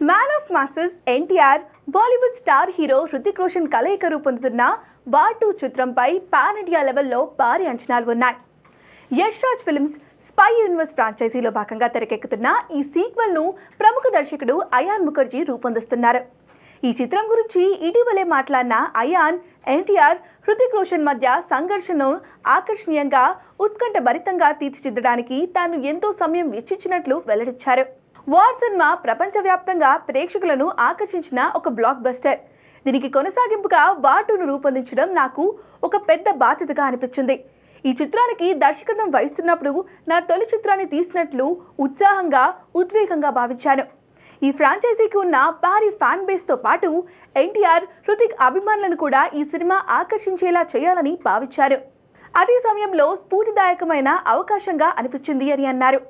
Man of masses NTR, Bollywood star hero Hrithik Roshan కలయిక రూపొందుతున్న war 2 చిత్రంపై పాన్ ఇండియా లెవెల్లో భారీ అంచనాలు ఉన్నాయి. యష్ రాజ్ ఫిల్మ్స్ స్పై యూనివర్స్ ఫ్రాంచైజీలో భాగంగా తెరకెక్కుతున్న ఈ సీక్వెల్ను ప్రముఖ దర్శకుడు అయాన్ ముఖర్జీ రూపొందిస్తున్నారు. ఈ చిత్రం గురించి ఇటీవలే మాట్లాడిన అయాన్, ఎన్టీఆర్, హృతిక్ రోషన్ మధ్య సంఘర్షణను ఆకర్షణీయంగా, ఉత్కంఠభరితంగా తీర్చిదిద్దడానికి తాను ఎంతో సమయం వెచ్చించినట్లు వెల్లడించారు. వార్ సినిమా ప్రపంచవ్యాప్తంగా ప్రేక్షకులను ఆకర్షించిన ఒక బ్లాక్ బస్టర్. దీనికి కొనసాగింపుగా వార్ 2ను రూపొందించడం నాకు ఒక పెద్ద బాధ్యతగా అనిపించింది. ఈ చిత్రానికి దర్శకత్వం వహిస్తున్నప్పుడు నా తొలి చిత్రాన్ని తీసినట్లు ఉత్సాహంగా, ఉద్వేగంగా భావించాను. ఈ ఫ్రాంచైజీకి ఉన్న భారీ ఫ్యాన్ బేస్తో పాటు ఎన్టీఆర్, హృతిక్ అభిమానులను కూడా ఈ సినిమా ఆకర్షించేలా చేయాలని భావించారు. అదే సమయంలో స్ఫూర్తిదాయకమైన అవకాశంగా అనిపించింది అని అన్నారు.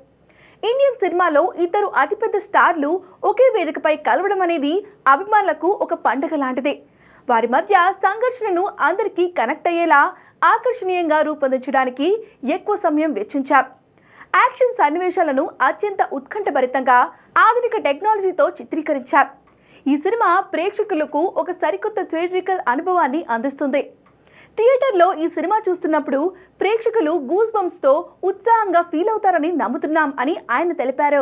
ఇండియన్ సినిమాలో ఇద్దరు అతిపెద్ద స్టార్లు ఒకే వేదికపై కలవడం అనేది అభిమానులకు ఒక పండుగ లాంటిదే. వారి మధ్య సంఘర్షణను అందరికీ కనెక్ట్ అయ్యేలా ఆకర్షణీయంగా రూపొందించడానికి ఎక్కువ సమయం వెచ్చించాం. యాక్షన్ సన్నివేశాలను అత్యంత ఉత్కంఠభరితంగా, ఆధునిక టెక్నాలజీతో చిత్రీకరించాం. ఈ సినిమా ప్రేక్షకులకు ఒక సరికొత్త థియేట్రికల్ అనుభవాన్ని అందిస్తుంది. థియేటర్లో ఈ సినిమా చూస్తున్నప్పుడు ప్రేక్షకులు గూస్ బంప్స్తో ఉత్సాహంగా ఫీల్ అవుతారని నమ్ముతున్నాం అని ఆయన తెలిపారు.